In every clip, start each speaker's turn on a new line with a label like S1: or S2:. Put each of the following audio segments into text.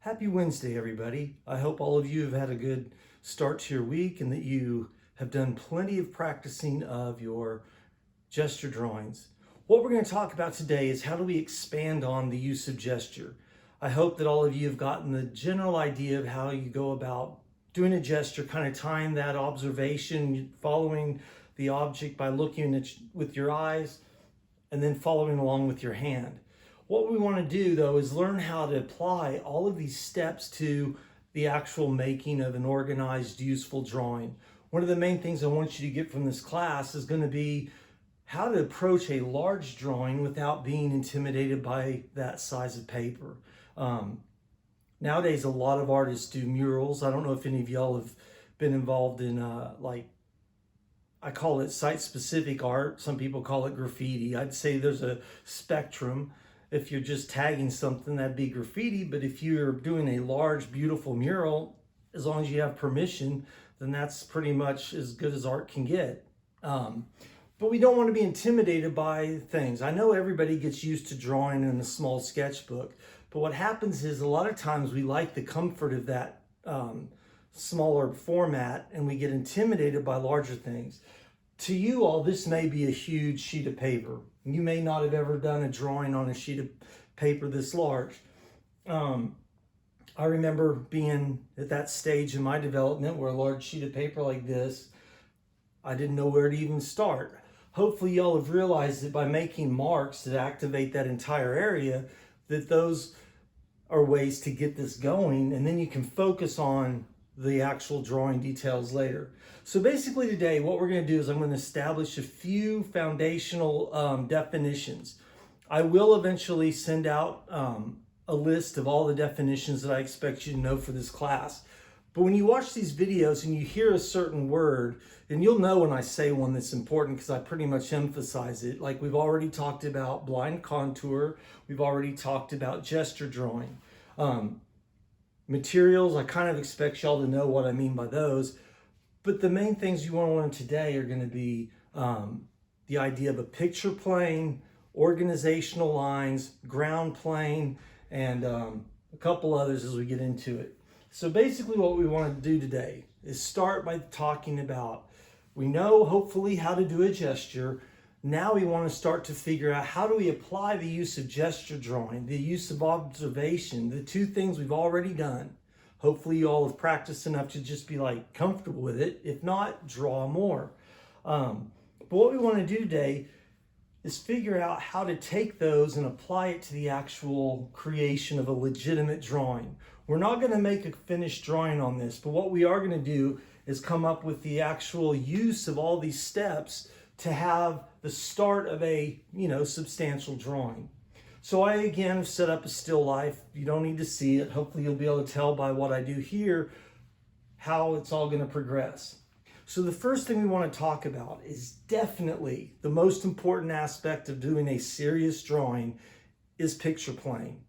S1: Happy Wednesday, everybody. I hope all of you have had a good start to your week and that you have done plenty of practicing of your gesture drawings. What we're going to talk about today is how do we expand on the use of gesture. I hope that all of you have gotten the general idea of how you go about doing a gesture, kind of tying that observation, following the object by looking at with your eyes, and then following along with your hand. What we want to do though is learn how to apply all of these steps to the actual making of an organized, useful drawing. One of the main things I want you to get from this class is going to be how to approach a large drawing without being intimidated by that size of paper. Nowadays, a lot of artists do murals. I don't know if any of y'all have been involved in I call it site-specific art. Some people call it graffiti. I'd say there's a spectrum. If you're just tagging something, that'd be graffiti. But if you're doing a large, beautiful mural, as long as you have permission, then that's pretty much as good as art can get. But we don't want to be intimidated by things. I know everybody gets used to drawing in a small sketchbook, but what happens is a lot of times we like the comfort of that smaller format and we get intimidated by larger things. To you all, this may be a huge sheet of paper. You may not have ever done a drawing on a sheet of paper this large. I remember being at that stage in my development where a large sheet of paper like this, I didn't know where to even start. Hopefully y'all have realized that by making marks that activate that entire area, that those are ways to get this going, and then you can focus on the actual drawing details later. So basically today, what we're going to do is I'm going to establish a few foundational definitions. I will eventually send out a list of all the definitions that I expect you to know for this class. But when you watch these videos and you hear a certain word, and you'll know when I say one that's important because I pretty much emphasize it. Like we've already talked about blind contour. We've already talked about gesture drawing. Materials, I kind of expect y'all to know what I mean by those. But the main things you want to learn today are going to be the idea of a picture plane, organizational lines, ground plane, and a couple others as we get into it. So basically what we want to do today is start by talking about, we know hopefully how to do a gesture. Now we want to start to figure out how do we apply the use of gesture drawing, the use of observation, the two things we've already done. Hopefully you all have practiced enough to just be like comfortable with it. If not, draw more. But what we want to do today is figure out how to take those and apply it to the actual creation of a legitimate drawing. We're not going to make a finished drawing on this, but what we are going to do is come up with the actual use of all these steps to have the start of a, substantial drawing. So I, again, have set up a still life. You don't need to see it. Hopefully you'll be able to tell by what I do here how it's all going to progress. So the first thing we want to talk about is definitely the most important aspect of doing a serious drawing is picture plane.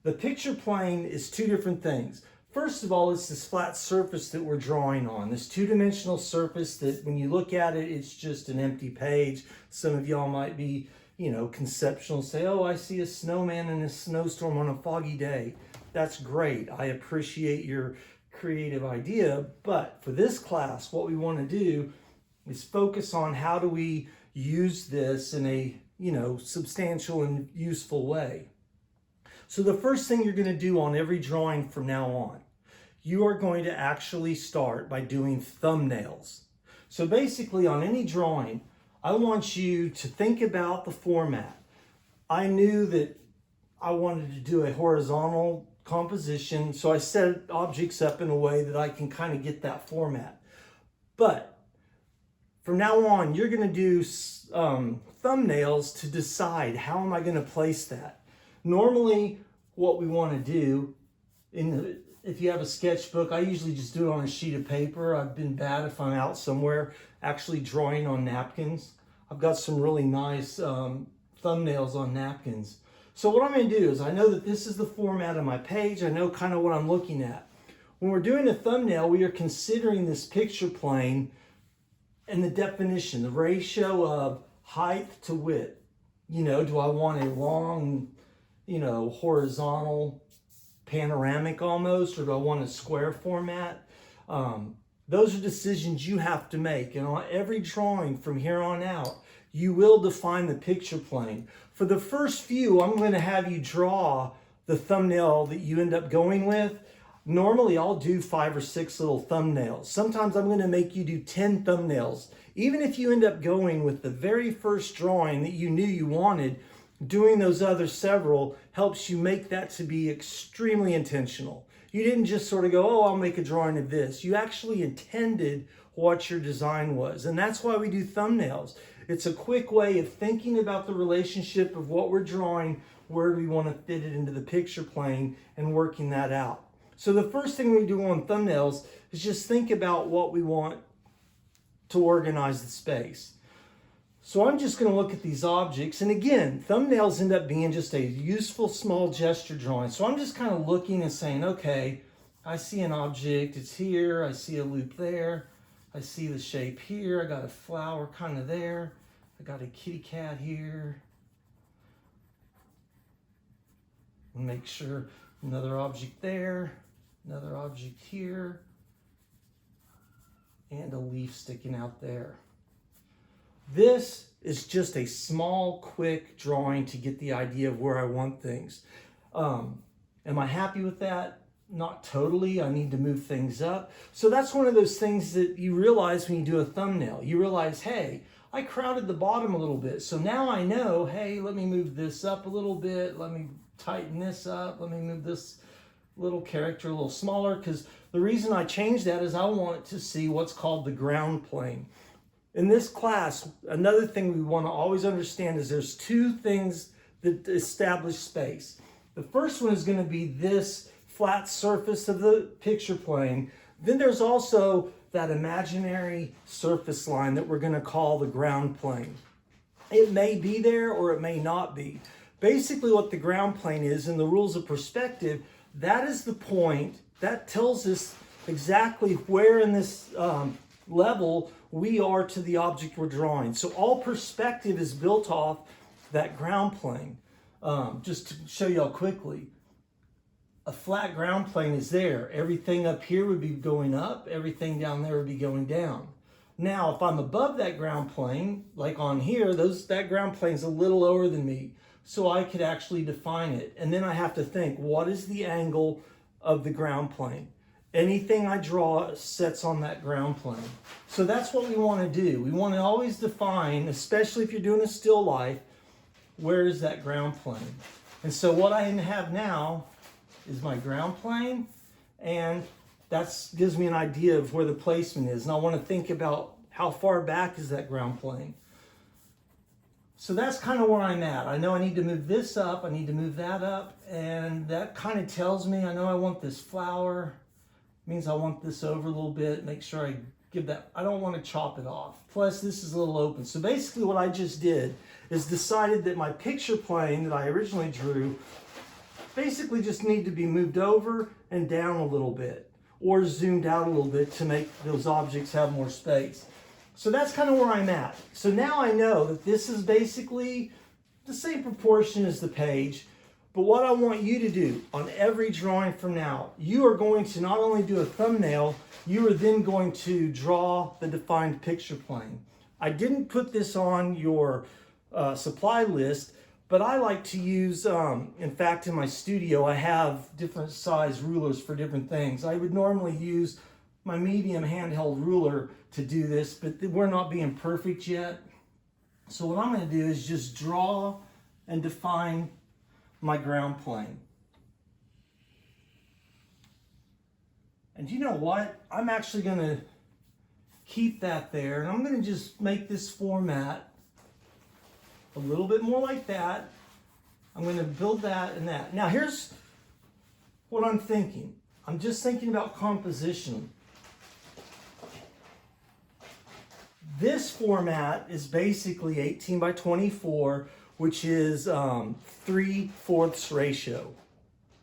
S1: The picture plane is two different things. First of all, it's this flat surface that we're drawing on, this two-dimensional surface that when you look at it, it's just an empty page. Some of y'all might be, conceptual, say, oh, I see a snowman in a snowstorm on a foggy day. That's great. I appreciate your creative idea, but for this class, what we want to do is focus on how do we use this in a, substantial and useful way. So the first thing you're going to do on every drawing from now on, you are going to actually start by doing thumbnails. So basically on any drawing, I want you to think about the format. I knew that I wanted to do a horizontal composition, so I set objects up in a way that I can kind of get that format. But from now on, you're going to do thumbnails to decide how am I going to place that. Normally, what we want to do, if you have a sketchbook, I usually just do it on a sheet of paper. I've been bad if I'm out somewhere actually drawing on napkins. I've got some really nice thumbnails on napkins. So what I'm going to do is I know that this is the format of my page. I know kind of what I'm looking at. When we're doing a thumbnail, we are considering this picture plane and the definition, the ratio of height to width. Do I want a long, horizontal panoramic almost, or do I want a square format? Those are decisions you have to make. And on every drawing from here on out, you will define the picture plane. For the first few, I'm going to have you draw the thumbnail that you end up going with. Normally, I'll do 5 or 6 little thumbnails. Sometimes I'm going to make you do 10 thumbnails. Even if you end up going with the very first drawing that you knew you wanted, doing those other several helps you make that to be extremely intentional. You didn't just sort of go, oh, I'll make a drawing of this. You actually intended what your design was. And that's why we do thumbnails. It's a quick way of thinking about the relationship of what we're drawing, where we want to fit it into the picture plane, and working that out. So the first thing we do on thumbnails is just think about what we want to organize the space. So I'm just going to look at these objects. And again, thumbnails end up being just a useful small gesture drawing. So I'm just kind of looking and saying, okay, I see an object. It's here. I see a loop there. I see the shape here. I got a flower kind of there. I got a kitty cat here. Make sure another object there, another object here, and a leaf sticking out there. This is just a small, quick drawing to get the idea of where I want things. Am I happy with that? Not totally. I need to move things up. So that's one of those things that you realize when you do a thumbnail. You realize, hey, I crowded the bottom a little bit. So now I know, hey, let me move this up a little bit. Let me tighten this up. Let me move this little character a little smaller, because the reason I changed that is I want to see what's called the ground plane. In this class, another thing we want to always understand is there's 2 things that establish space. The first one is going to be this flat surface of the picture plane. Then there's also that imaginary surface line that we're going to call the ground plane. It may be there or it may not be. Basically what the ground plane is in the rules of perspective, that is the point that tells us exactly where in this level we are to the object we're drawing. So all perspective is built off that ground plane. Just to show y'all quickly, a flat ground plane is there. Everything up here would be going up, everything down there would be going down. Now, if I'm above that ground plane, like on here, that ground plane's a little lower than me, so I could actually define it. And then I have to think, what is the angle of the ground plane? Anything I draw sets on that ground plane. So that's what we want to do. We want to always define, especially if you're doing a still life, where is that ground plane? And so what I have now is my ground plane, and that gives me an idea of where the placement is. And I want to think about how far back is that ground plane. So that's kind of where I'm at. I know I need to move this up, I need to move that up, and that kind of tells me I know I want this flower. Means I want this over a little bit, make sure I give that, I don't want to chop it off. Plus this is a little open. So basically what I just did is decided that my picture plane that I originally drew basically just need to be moved over and down a little bit, or zoomed out a little bit to make those objects have more space. So that's kind of where I'm at. So now I know that this is basically the same proportion as the page. But what I want you to do on every drawing from now, you are going to not only do a thumbnail, you are then going to draw the defined picture plane. I didn't put this on your supply list, but I like to use, in fact, in my studio, I have different size rulers for different things. I would normally use my medium handheld ruler to do this, but we're not being perfect yet. So what I'm going to do is just draw and define my ground plane. And you know what? I'm actually going to keep that there, and I'm going to just make this format a little bit more like that. I'm going to build that and that. Now here's what I'm thinking. I'm just thinking about composition. This format is basically 18 by 24, which is 3/4 ratio.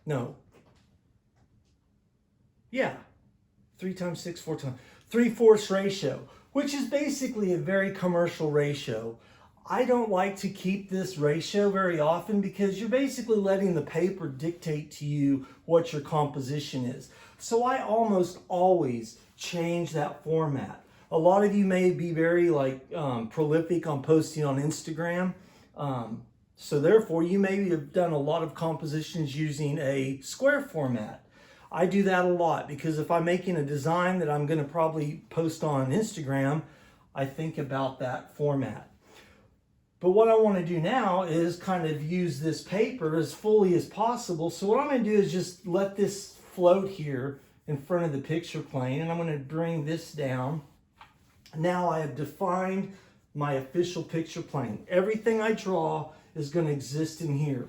S1: No. Yeah. 3 times 6, 4 times. 3/4 ratio, which is basically a very commercial ratio. I don't like to keep this ratio very often because you're basically letting the paper dictate to you what your composition is. So I almost always change that format. A lot of you may be very prolific on posting on Instagram. So therefore you maybe have done a lot of compositions using a square format. I do that a lot because if I'm making a design that I'm going to probably post on Instagram, I think about that format. But what I want to do now is kind of use this paper as fully as possible. So what I'm going to do is just let this float here in front of the picture plane, and I'm going to bring this down. Now I have defined my official picture plane. Everything I draw is going to exist in here.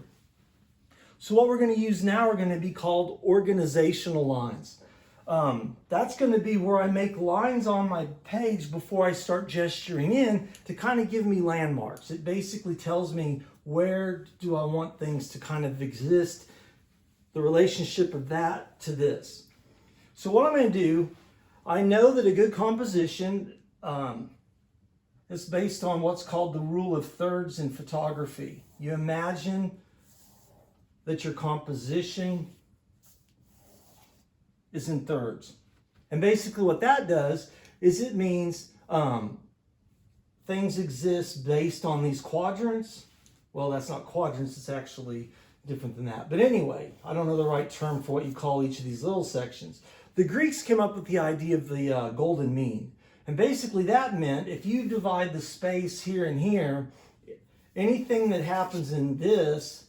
S1: So what we're going to use now are going to be called organizational lines. That's going to be where I make lines on my page before I start gesturing in to kind of give me landmarks. It basically tells me where do I want things to kind of exist, the relationship of that to this. So what I'm going to do, I know that a good composition is based on what's called the rule of thirds in photography. You imagine that your composition is in thirds. And basically what that does is it means things exist based on these quadrants. Well, that's not quadrants, it's actually different than that. But anyway, I don't know the right term for what you call each of these little sections. The Greeks came up with the idea of the golden mean. And basically that meant if you divide the space here and here, anything that happens in this,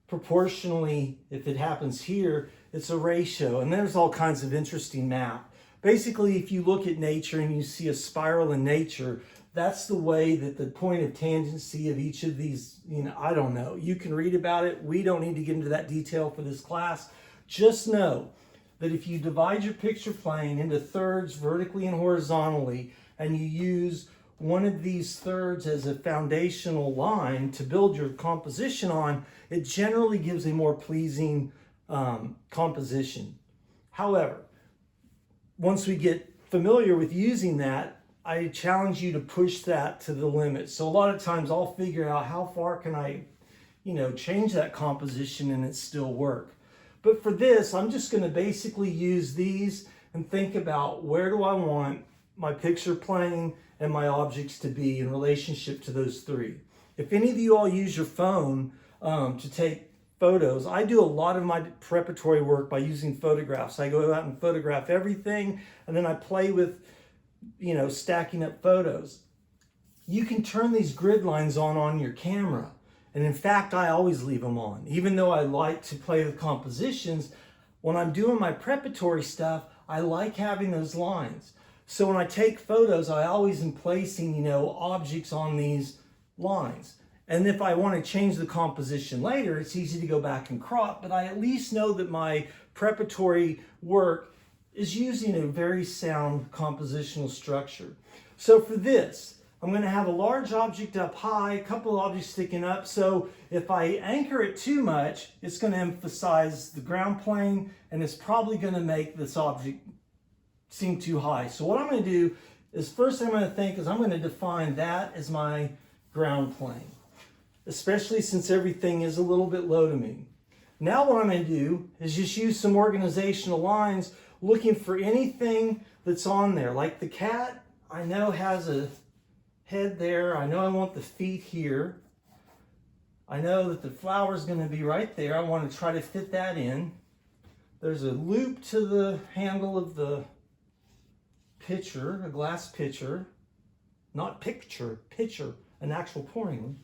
S1: proportionally, if it happens here, it's a ratio. And there's all kinds of interesting math. Basically, if you look at nature and you see a spiral in nature, that's the way that the point of tangency of each of these, I don't know. You can read about it. We don't need to get into that detail for this class. Just know that if you divide your picture plane into thirds vertically and horizontally, and you use one of these thirds as a foundational line to build your composition on, it generally gives a more pleasing composition. However, once we get familiar with using that, I challenge you to push that to the limit. So a lot of times I'll figure out how far can I, change that composition and it still work. But for this, I'm just going to basically use these and think about where do I want my picture plane and my objects to be in relationship to those three. If any of you all use your phone to take photos, I do a lot of my preparatory work by using photographs. I go out and photograph everything, and then I play with, stacking up photos. You can turn these grid lines on your camera. And in fact, I always leave them on. Even though I like to play with compositions, when I'm doing my preparatory stuff, I like having those lines. So when I take photos, I always am placing, objects on these lines. And if I want to change the composition later, it's easy to go back and crop, but I at least know that my preparatory work is using a very sound compositional structure. So for this, I'm going to have a large object up high, a couple of objects sticking up. So if I anchor it too much, it's going to emphasize the ground plane, and it's probably going to make this object seem too high. So what I'm going to do is first thing I'm going to think is I'm going to define that as my ground plane, especially since everything is a little bit low to me. Now what I'm going to do is just use some organizational lines looking for anything that's on there. Like the cat, I know has a head there. I know I want the feet here. I know that the flower is going to be right there. I want to try to fit that in. There's a loop to the handle of the pitcher, a glass pitcher. Not picture, pitcher, an actual pouring one.